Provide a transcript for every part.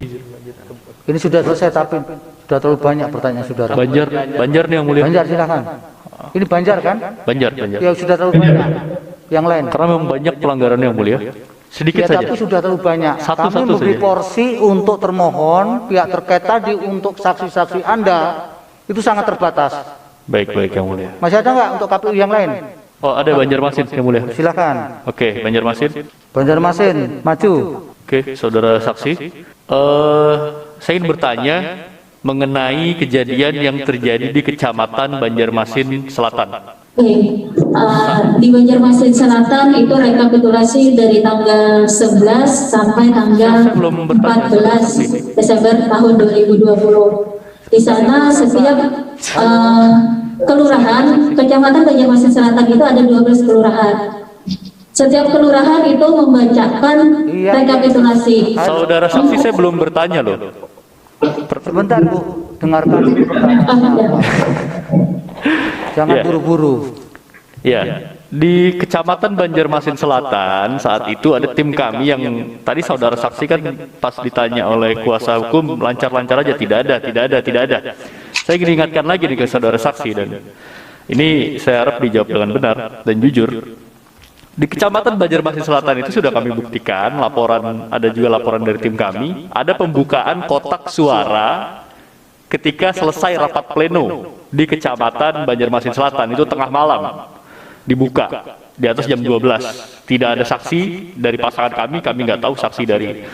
Ini sudah selesai tapi sudah terlalu banyak pertanyaan saudara. Banjar nih yang mulia. Banjar silakan. Ini Banjar kan? Banjar. Ya sudah terlalu banyak. Yang lain. Karena memang banyak pelanggaran yang mulia. Sedikit Ya, saja. tapi sudah terlalu banyak. Satu-satu Kami memberi saja. porsi untuk termohon, pihak terkait tadi untuk saksi-saksi Anda itu sangat terbatas. Baik yang mulia. Masih ada nggak untuk KPU yang lain? Oh, ada Banjarmasin yang mulia. Silakan. Oke, Banjarmasin. Banjarmasin, maju. Oke, saudara saksi. Saya ingin bertanya mengenai kejadian yang terjadi di Kecamatan Banjarmasin Selatan. Oke, di Banjarmasin Selatan itu rekapitulasi dari tanggal 11 sampai tanggal 14 Desember tahun 2020. Di sana setiap kelurahan, Kecamatan Banjarmasin Selatan itu ada 12 kelurahan. Setiap kelurahan itu membacakan rekapitulasi. Saudara saksi, saya belum bertanya loh. Sebentar Bu, dengarkan dulu pertanyaan. Jangan Ya. buru-buru. Ya, di Kecamatan Banjarmasin Selatan saat itu ada tim kami yang tadi saudara saksi kan pas ditanya oleh kuasa hukum lancar-lancar aja, tidak ada. Saya ingin ingatkan lagi nih ke saudara saksi dan ini saya harap dijawab dengan benar dan jujur. Di Kecamatan Banjarmasin Selatan itu sudah kami buktikan ada juga laporan dari tim kami, ada pembukaan kotak suara ketika selesai rapat pleno di Kecamatan Banjarmasin Selatan itu tengah malam dibuka di atas jam 12. Tidak ada saksi dari pasangan kami nggak tahu saksi dari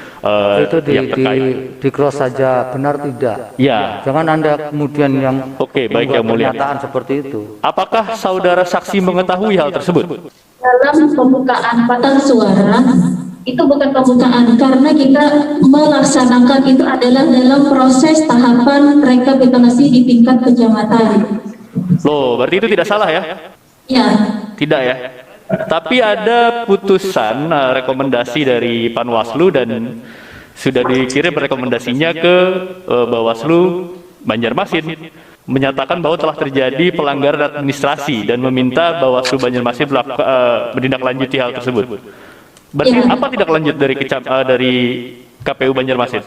Itu yang terkait. di cross saja, benar tidak? Ya. Jangan Anda kemudian yang Oke, baik yang mulia. pernyataan seperti itu. Apakah saudara saksi mengetahui hal tersebut? Dalam pembukaan kotak suara itu bukan pembukaan karena kita melaksanakan itu adalah dalam proses tahapan rekapitulasi di tingkat kecamatan. Loh, berarti itu tidak salah ya? Ya, Tidak ya? Tapi ada putusan rekomendasi dari Panwaslu dan sudah dikirim rekomendasinya ke Bawaslu Banjarmasin menyatakan bahwa telah terjadi pelanggaran administrasi dan meminta Bawaslu Banjarmasin menindaklanjuti hal tersebut. Berarti Ya. apa tidak lanjut dari KPU Banjarmasin?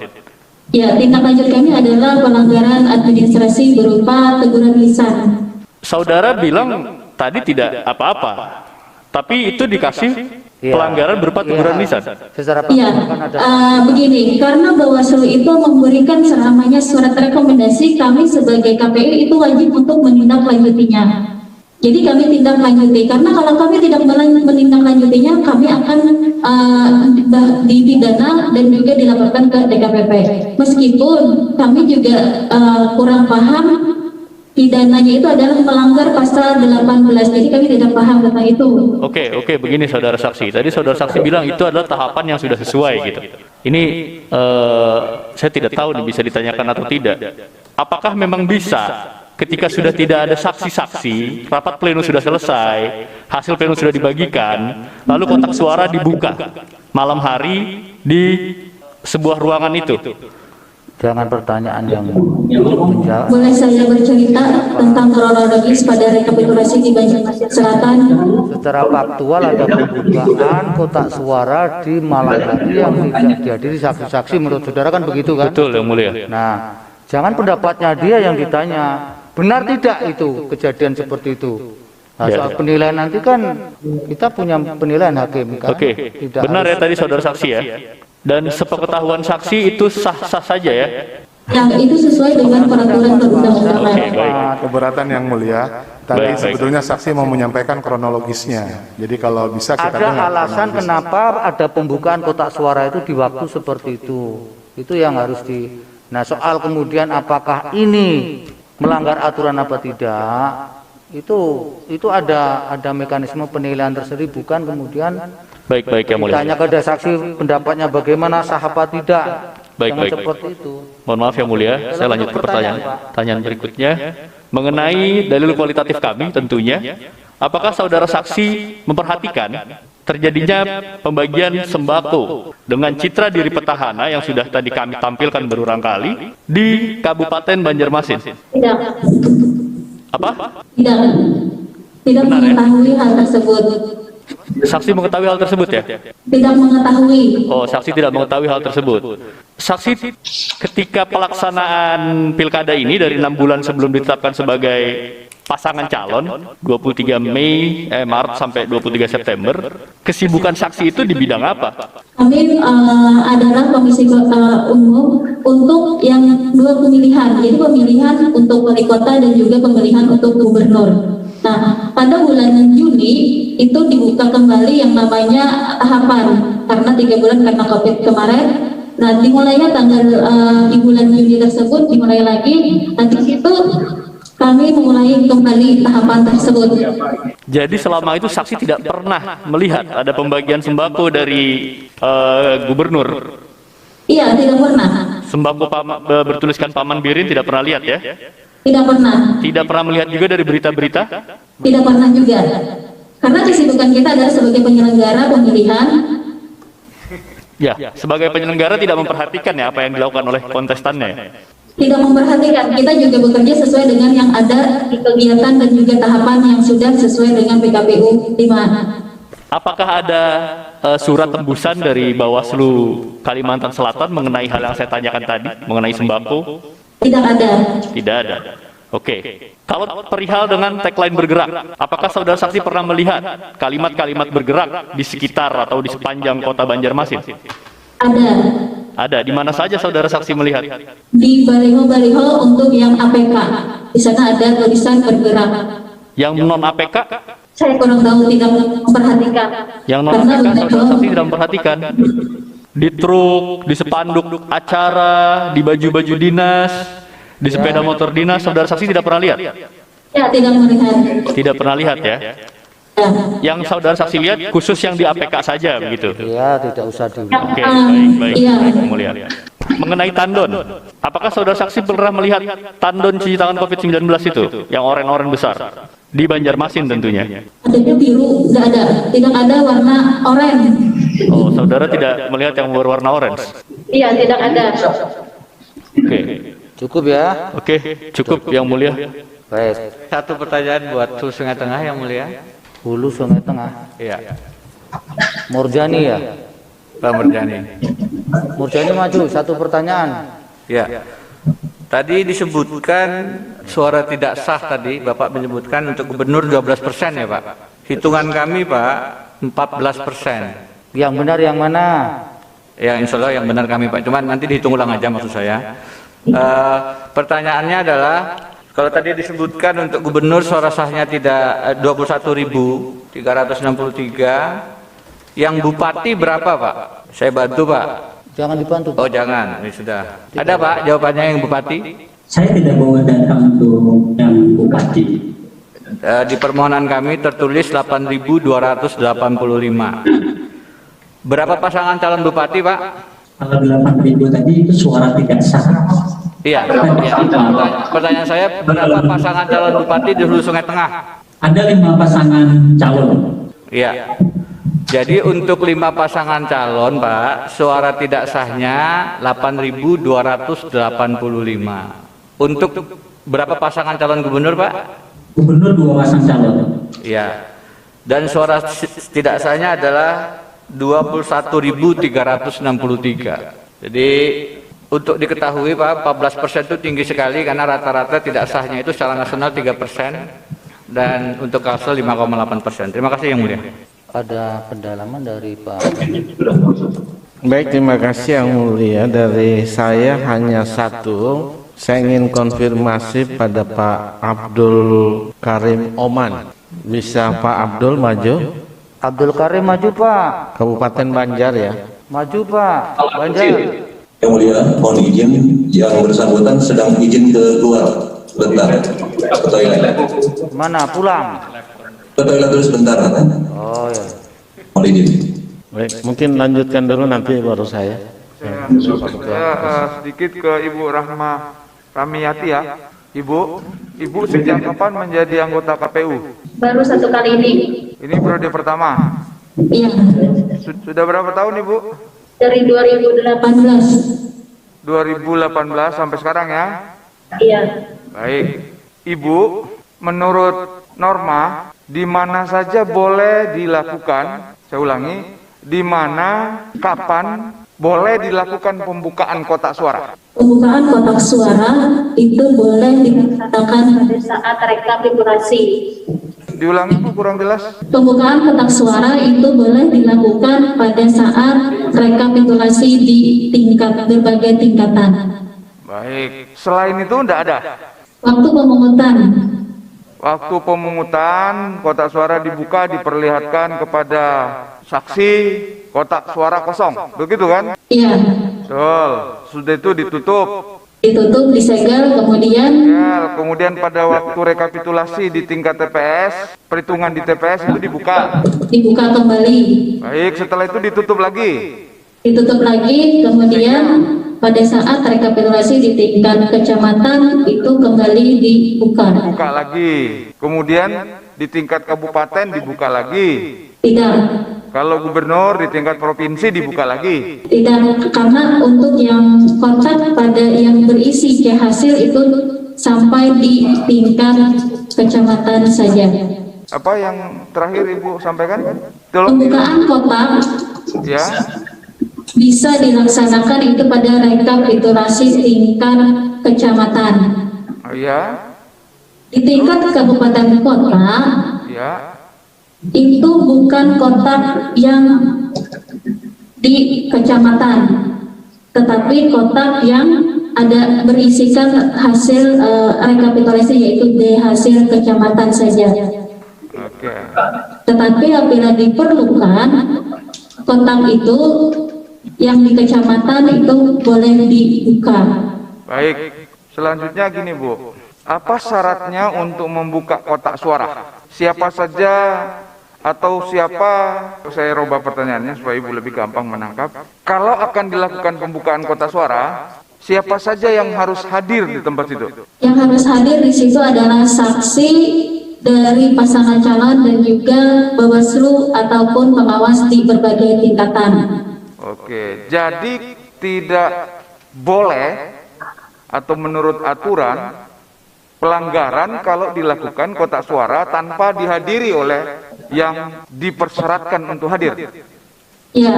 ya, tindak lanjut kami adalah pelanggaran administrasi berupa teguran lisan. Saudara bilang tadi tidak apa-apa, tapi itu dikasih Iya. pelanggaran berupa teguran lisan. Secara Iya, praktik kan ada. begini, karena Bawaslu itu memberikan namanya surat rekomendasi, kami sebagai KPU itu wajib untuk menindaklanjutinya. Jadi kami tindak lanjuti, karena kalau kami tidak menindaklanjutinya, kami akan dipidana dan juga dilaporkan ke DKPP. Meskipun kami juga kurang paham, pidananya itu adalah melanggar pasal 18, jadi kami tidak paham tentang itu. Oke, begini saudara saksi. Tadi saudara saksi bilang itu adalah tahapan yang sudah sesuai gitu. Ini saya tidak tahu nih bisa ditanyakan atau tidak. Apakah memang bisa ketika sudah tidak ada saksi-saksi, rapat pleno sudah selesai, hasil pleno sudah dibagikan, lalu kotak suara dibuka malam hari di sebuah ruangan itu? Jangan pertanyaan yang menjawab. Boleh saya bercerita tentang kronologis pada rekapitulasi di Banjarmasin Selatan? Secara faktual ada pembukaan kotak suara di malam hari yang tidak dihadiri saksi-saksi, menurut saudara kan begitu kan? Betul yang mulia. Nah, jangan pendapatnya dia yang ditanya. Benar tidak itu kejadian seperti itu? Nah, Ya. soal penilaian nanti kan kita punya penilaian hakim kan? Oke, Tidak benar ya harus- tadi saudara saksi ya. Dan sepengetahuan saksi itu sah-sah saja ya. Yang itu sesuai dengan peraturan perundang-undangan. Oke, baik. Keberatan yang mulia, tadi Baik. sebetulnya saksi mau menyampaikan kronologisnya. Jadi kalau bisa kita Ada dengar alasan kronologisnya. kenapa ada pembukaan kotak suara itu di waktu seperti itu. Itu yang harus di. Nah, soal kemudian apakah ini melanggar aturan apa tidak? Itu ada mekanisme penilaian tersendiri, bukan kemudian Baik yang mulia. ditanya ke saksi pendapatnya bagaimana, sah apa tidak. Jangan Baik. seperti itu. Mohon maaf yang mulia, saya lanjut ke pertanyaan berikutnya mengenai dalil kualitatif kami tentunya. Apakah saudara saksi memperhatikan terjadinya pembagian sembako dengan citra diri petahana yang sudah tadi kami tampilkan berulang kali di Kabupaten Banjarmasin? Tidak, Apa? tidak Benar, ya? mengetahui hal tersebut. Saksi mengetahui hal tersebut ya? Tidak mengetahui. Oh, saksi tidak mengetahui hal tersebut. Saksi ketika pelaksanaan pilkada ini dari 6 bulan sebelum ditetapkan sebagai pasangan calon 23 Maret sampai 23 September, kesibukan saksi itu di bidang apa? Kami adalah komisi umum untuk yang dua pemilihan, jadi pemilihan untuk wali kota dan juga pemilihan untuk gubernur. Nah, pada bulan Juni itu dibuka kembali yang namanya tahapan karena 3 bulan karena COVID kemarin. Nah, dimulainya tanggal di bulan Juni tersebut dimulai lagi. Nanti situ kami mulai kembali tahapan tersebut. Jadi selama itu saksi tidak pernah melihat ada pembagian sembako dari gubernur. Iya, tidak pernah. Sembako bertuliskan Paman Birin tidak pernah lihat ya? Tidak pernah. Tidak pernah melihat juga dari berita-berita? Tidak pernah juga. Karena kesibukan kita adalah sebagai penyelenggara pemilihan. Ya, sebagai penyelenggara tidak memperhatikan ya apa yang dilakukan oleh kontestannya. Tidak memperhatikan, kita juga bekerja sesuai dengan yang ada di kegiatan dan juga tahapan yang sudah sesuai dengan PKPU 5. Apakah ada surat tembusan dari Bawaslu Kalimantan Selatan mengenai hal yang saya tanyakan tadi, mengenai sembako? Tidak ada. Tidak ada. Oke. Kalau perihal dengan tagline bergerak, apakah saudara saksi pernah melihat kalimat-kalimat bergerak di sekitar atau di sepanjang kota Banjarmasin? Ada. Ada. Di mana saja saudara saksi melihat? Di baliho-baliho untuk yang APK. Di sana ada tulisan bergerak. Yang non APK? Saya kurang tahu, tidak memperhatikan. Yang non APK saudara saksi tidak memperhatikan. Di truk, di spanduk acara, di baju-baju dinas, di sepeda motor dinas, saudara saksi tidak pernah lihat? Ya, tidak melihat. Tidak pernah lihat ya? Ya. Yang saudara saksi lihat khusus yang di APK saja begitu? Ya, tidak usah di. Oke, baik, Iya. yang mulia. Mengenai tandon, apakah saudara saksi pernah melihat tandon cuci tangan COVID-19 itu, yang oren-oren besar? Di Banjarmasin tentunya. Adanya biru, tidak ada. Tidak ada warna oranye. Oh, saudara tidak melihat yang berwarna orange? Iya, tidak ada. Oke. Cukup ya. Oke, cukup yang mulia. Baik. Satu pertanyaan buat Hulu Sungai Tengah yang mulia. Hulu Sungai Tengah. Iya, Murjani ya. Pak Murjani. Murjani maju. Satu pertanyaan. Ya. Tadi disebutkan suara tidak sah tadi, Bapak menyebutkan untuk gubernur 12% ya Pak. Hitungan kami Pak, 14%. Yang benar yang mana? Ya insya Allah yang benar kami Pak, cuman nanti dihitung ulang aja maksud saya. Pertanyaannya adalah, kalau tadi disebutkan untuk gubernur suara sahnya tidak 21.363, yang bupati berapa Pak? Saya bantu Pak. Jangan dibantu. Oh jangan, ini sudah. Ada Pak jawabannya yang bupati? Saya tidak bawa data untuk yang bupati. Di permohonan kami tertulis 8.285. Berapa pasangan calon bupati Pak? Kalau 8.000 tadi itu suara tidak sah. Iya. Pertanyaan saya, berapa pasangan calon bupati di Hulu Sungai Tengah? Ada 5 pasangan calon. Iya. Jadi untuk 5 pasangan calon Pak, suara tidak sahnya 8.285. Untuk berapa pasangan calon gubernur Pak? Gubernur 2 pasang calon. Iya. Dan suara tidak sahnya adalah 21.363. Jadi untuk diketahui Pak, 14% itu tinggi sekali karena rata-rata tidak sahnya itu secara nasional 3% dan untuk Kalsel 5,8%. Terima kasih yang mulia. Ada pendalaman dari Pak. Baik, terima kasih yang mulia. Dari saya hanya satu. Saya ingin konfirmasi pada Pak Abdul Karim Oman. Bisa Pak Abdul maju? Abdul Karim maju Pak. Kabupaten Banjar ya. Maju Pak. Banjar. Yang mulia, mohon izin, yang bersangkutan sedang izin keluar sebentar ke toilet. Mana pulang? Ke toilet dulu sebentar, kan? Oh ya. Mohon izin. Baik, mungkin lanjutkan dulu nanti baru saya. Saya sedikit ke Ibu Rahmiyati ya. Ibu sejak kapan menjadi anggota KPU? Baru 1 kali ini. Ini periode pertama. Iya. Sudah berapa tahun Ibu? Dari 2018. 2018 sampai sekarang ya? Iya. Baik. Ibu, menurut norma, di mana saja boleh dilakukan, saya ulangi, di mana, kapan, boleh dilakukan pembukaan kotak suara? Pembukaan kotak suara itu boleh dilaksanakan pada saat rekapitulasi. Diulangi Bu, kurang jelas. Pembukaan kotak suara itu boleh dilakukan pada saat rekapitulasi di berbagai tingkatan. Baik, selain itu tidak ada. Waktu pemungutan, Waktu pemungutan kotak suara dibuka, diperlihatkan kepada saksi kotak suara kosong, begitu kan? iya, Betul. Sudah itu ditutup. ditutup, disegel, kemudian Ya, kemudian pada waktu rekapitulasi di tingkat TPS, perhitungan di TPS itu dibuka. dibuka kembali. Baik, setelah itu ditutup lagi. Ditutup lagi, kemudian pada saat rekapitulasi di tingkat kecamatan itu kembali dibuka. Buka lagi. Kemudian di tingkat kabupaten dibuka lagi. Tidak, Kalau gubernur di tingkat provinsi dibuka lagi. tidak, karena untuk yang kotak pada yang berisi C hasil itu sampai di tingkat kecamatan saja. Apa yang terakhir Ibu sampaikan? Tolong. Pembukaan kotak Ya. bisa dilaksanakan itu pada rekapitulasi tingkat kecamatan. Oh, ya. Di tingkat kabupaten kota Ya. itu bukan kotak yang di kecamatan, tetapi kotak yang ada berisikan hasil rekapitulasi, yaitu di hasil kecamatan saja. Oke. Tetapi apabila diperlukan, kotak itu yang di kecamatan itu boleh dibuka. Baik. Selanjutnya gini Bu. Apa syaratnya untuk membuka kotak suara? Siapa saja atau siapa? Saya rubah pertanyaannya supaya Ibu lebih gampang menangkap. Kalau akan dilakukan pembukaan kotak suara, siapa saja yang harus hadir di tempat itu? Yang harus hadir di situ adalah saksi dari pasangan calon dan juga Bawaslu ataupun pengawas di berbagai tingkatan. Oke, jadi tidak boleh atau menurut aturan pelanggaran kalau dilakukan kotak suara tanpa dihadiri oleh yang dipersyaratkan untuk hadir. Ya,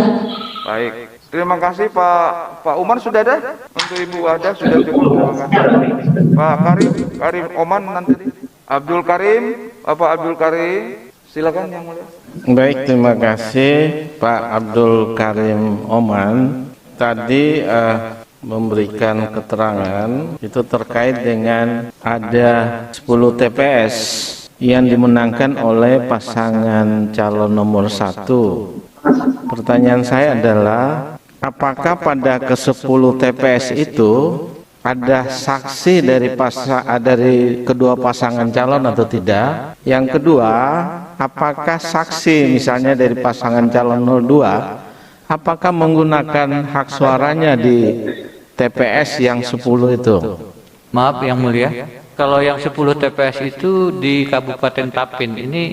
Baik, terima kasih Pak Umar, sudah ada? Untuk Ibu ada, sudah cukup, terima kasih. Pak Karim Oman nanti. Abdul Karim, Bapak Abdul Karim, silakan yang mulia. Baik, terima kasih Pak Abdul Karim Oman. Tadi memberikan keterangan itu terkait dengan ada 10 TPS yang dimenangkan oleh pasangan calon nomor 1. Pertanyaan saya adalah, apakah pada ke-10 TPS itu ada saksi dari kedua pasangan calon atau tidak? Yang kedua, apakah saksi misalnya dari pasangan calon 02 apakah menggunakan hak suaranya di TPS yang 10 itu? Maaf yang mulia, kalau yang 10 TPS itu di Kabupaten Tapin. Ini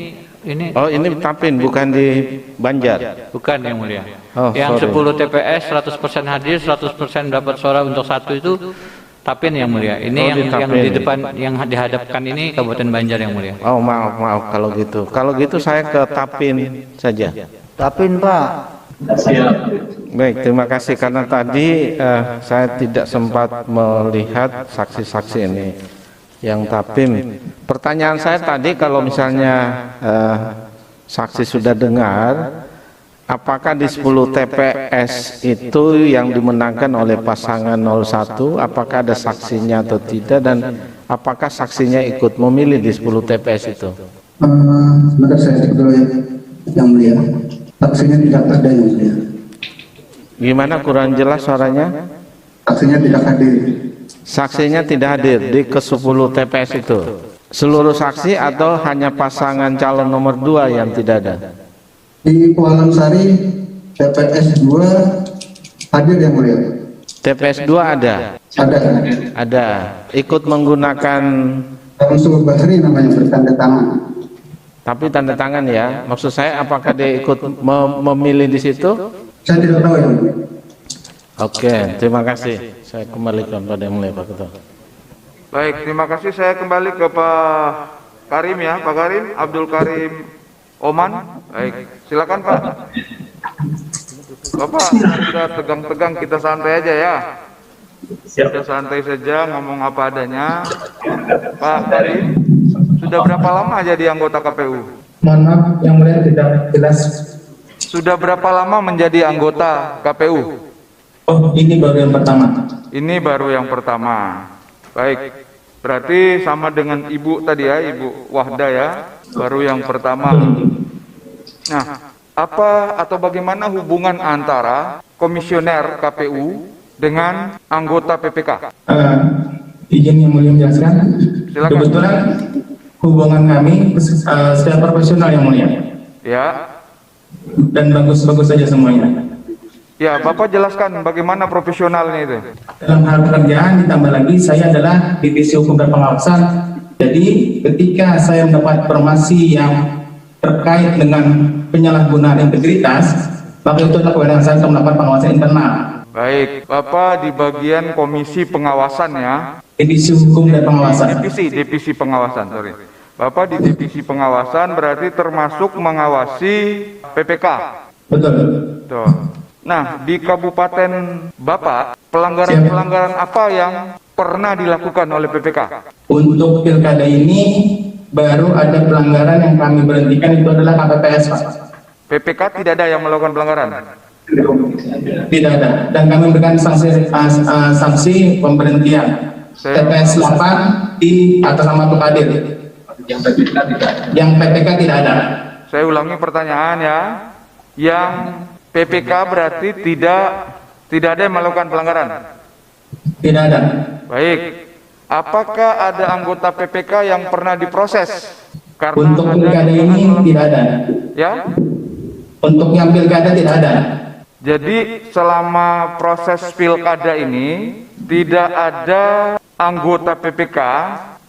Oh, ini Tapin, bukan di Banjar. bukan yang mulia. Oh, Yang sorry. 10 TPS 100% hadir, 100% dapat suara untuk satu itu Tapin yang mulia. Ini Oh, yang di yang Tapin. di depan yang dihadapkan ini Kabupaten Banjar yang mulia. Oh, maaf kalau gitu. Kalau gitu saya ke Tapin saja. Tapin Pak. Baik, terima kasih karena tadi saya tidak sempat melihat saksi-saksi ini yang Tapin. Pertanyaan saya tadi, kalau misalnya saksi sudah dengar, apakah di 10 TPS itu yang dimenangkan oleh pasangan 01, apakah ada saksinya atau tidak, dan apakah saksinya ikut memilih di 10 TPS itu? Sebentar saya cek dulu ya, yang mulia. Saksinya tidak ada yang mulia. Gimana, kurang jelas suaranya? Saksinya tidak hadir. Saksinya tidak hadir di ke-10 TPS itu. Seluruh saksi atau hanya pasangan calon nomor 2 yang tidak ada? Di Kualam Sari TPS 2 hadir yang mulia. TPS 2 ada? Ada. Ada. Ikut menggunakan, Langsung Bahri namanya, bertanda tangan. tapi tanda tangan ya. Maksud saya, apakah dia ikut memilih di situ? Saya tidak tahu yang mulia. Oke, terima kasih. Saya kembalikan pada yang mulia Pak Ketua. Baik, terima kasih. Saya kembali ke Pak Karim ya, Pak Karim, Abdul Karim Oman. Baik, silakan Pak. Bapak, kita tegang-tegang, kita santai aja ya. Kita santai saja, ngomong apa adanya. Pak Karim, sudah berapa lama jadi anggota KPU? Mohon maaf, yang mulia tidak jelas. Sudah berapa lama menjadi anggota KPU? Oh, ini baru yang pertama. Ini baru yang pertama. Baik, berarti sama dengan Ibu tadi ya, Ibu Wahda ya, baru yang pertama. Nah, apa atau bagaimana hubungan antara komisioner KPU dengan anggota PPK? Izin yang mulia menjelaskan. Silakan. Kebetulan hubungan kami secara profesional yang mulia. Ya. Dan bagus-bagus saja semuanya. Ya, Bapak jelaskan bagaimana profesionalnya itu. Dalam hal pekerjaan ditambah lagi saya adalah divisi hukum dan pengawasan. Jadi ketika saya mendapat informasi yang terkait dengan penyalahgunaan integritas, maka itu adalah kewenangan saya untuk melakukan pengawasan internal. Baik, Bapak di bagian komisi pengawasan ya. Divisi hukum dan pengawasan. Divisi pengawasan, sorry. Bapak di divisi pengawasan berarti termasuk mengawasi PPK. Betul. Tuh. Nah, di kabupaten Bapak, pelanggaran-pelanggaran apa yang pernah dilakukan oleh PPK? Untuk pilkada ini baru ada pelanggaran yang kami berhentikan, itu adalah KPPS, Pak. PPK tidak ada yang melakukan pelanggaran? Tidak ada. Dan kami memberikan sanksi pemberhentian. TPS 8 di atas nama Pak Kadir. Yang PPK tidak ada. Saya ulangi pertanyaan ya. Yang PPK berarti tidak ada yang melakukan pelanggaran? Tidak ada. Baik. Apakah ada anggota PPK yang pernah diproses? Karena untuk pilkada ini tidak ada. Ya? Untuk yang pilkada tidak ada. Jadi selama proses pilkada ini tidak ada anggota PPK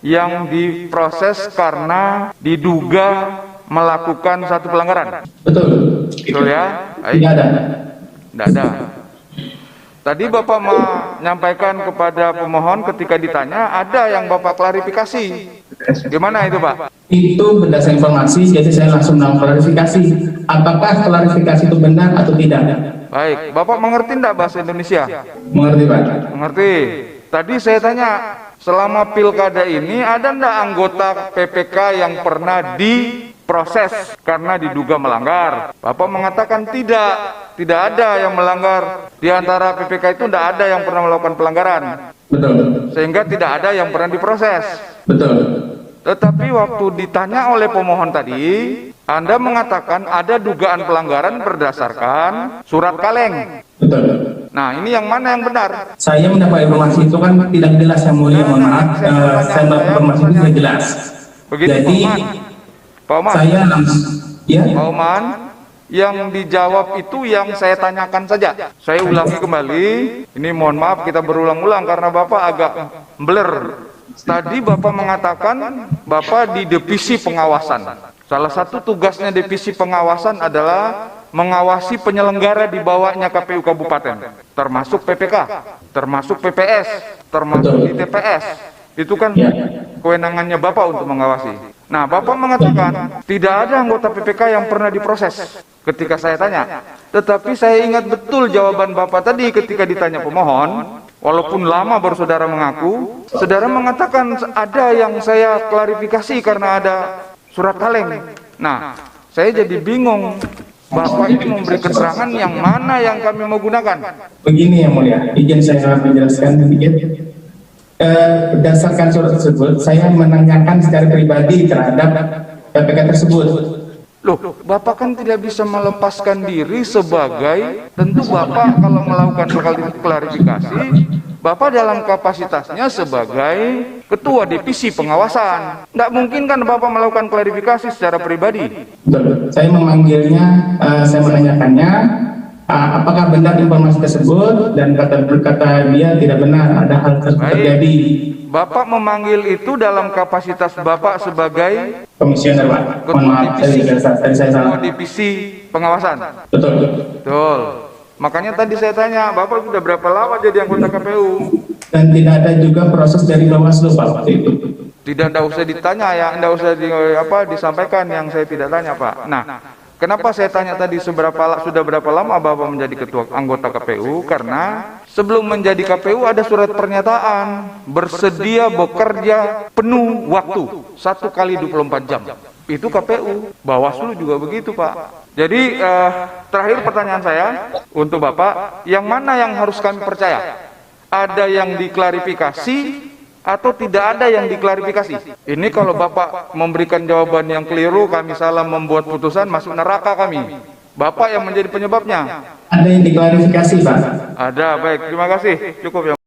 yang diproses karena diduga melakukan satu pelanggaran. Betul. Betul ya? Tidak ada. Tidak ada. Tadi Bapak menyampaikan kepada pemohon ketika ditanya ada yang Bapak klarifikasi. Gimana itu Pak? Itu berdasarkan informasi, jadi saya langsung melakukan klarifikasi. Apakah klarifikasi itu benar atau tidak? Baik, Bapak mengerti tidak bahasa Indonesia? Mengerti Pak. Mengerti. Tadi saya tanya, selama pilkada ini ada enggak anggota PPK yang pernah diproses karena diduga melanggar? Bapak mengatakan tidak ada yang melanggar. Di antara PPK itu tidak ada yang pernah melakukan pelanggaran. Betul. Sehingga tidak ada yang pernah diproses. Betul. Tetapi waktu ditanya oleh pemohon tadi, Anda mengatakan ada dugaan pelanggaran berdasarkan surat kaleng. Betul. Nah, ini yang mana yang benar? Saya mendapat informasi itu kan tidak jelas yang mulia, mohon maaf. Saya mendapat informasi itu tidak jelas. Begitu, jadi Pak Oman. Saya langsung, ya. Pak Oman, yang dijawab itu yang saya tanyakan saja. Saya ulangi kembali. Ini mohon maaf kita berulang-ulang karena Bapak agak blur. Tadi Bapak mengatakan Bapak di divisi pengawasan. Salah satu tugasnya divisi pengawasan adalah mengawasi penyelenggara di bawahnya KPU Kabupaten, termasuk PPK, termasuk PPS, termasuk di TPS. Itu kan kewenangannya Bapak untuk mengawasi. Nah, Bapak mengatakan tidak ada anggota PPK yang pernah diproses ketika saya tanya. Tetapi saya ingat betul jawaban Bapak tadi ketika ditanya pemohon. Walaupun lama baru saudara mengaku, saudara mengatakan ada yang saya klarifikasi karena ada surat kaleng. Nah, saya jadi bingung. Bapak ini memberi keterangan yang mana yang kami mau gunakan. Begini yang mulia, izin saya menjelaskan sedikit. Berdasarkan surat tersebut, saya menanyakan secara pribadi terhadap PPK tersebut. Loh, Bapak kan tidak bisa melepaskan diri sebagai, tentu Bapak kalau melakukan klarifikasi, Bapak dalam kapasitasnya sebagai Ketua Divisi Pengawasan. Tidak mungkin kan Bapak melakukan klarifikasi secara pribadi. Betul. Saya memanggilnya, saya menanyakannya, apakah benar informasi tersebut, dan kata dia tidak benar, ada hal tersebut terjadi. Bapak memanggil itu dalam kapasitas Bapak sebagai komisioner, Pak. Mohon maaf, tadi saya salah. Divisi Pengawasan. Betul. Betul. Makanya tadi saya tanya, Bapak sudah berapa lama jadi anggota KPU? Dan tidak ada juga proses dari Bawaslu, Pak, waktu itu. Tidak usah ditanya ya, tidak usah disampaikan yang saya tidak tanya, Pak. Nah, Kenapa saya tanya tadi sudah berapa lama Bapak menjadi ketua anggota KPU? Karena sebelum menjadi KPU ada surat pernyataan bersedia bekerja penuh waktu 1 kali 24 jam. Itu KPU, Bawaslu juga begitu Pak. Jadi terakhir pertanyaan saya untuk Bapak, yang mana yang harus kami percaya? Ada yang diklarifikasi atau tidak ada yang diklarifikasi? Ini kalau Bapak memberikan jawaban yang keliru, kami salah membuat putusan, masuk neraka kami. Bapak yang menjadi penyebabnya. Ada yang diklarifikasi Pak. Ada, baik, terima kasih. Cukup ya.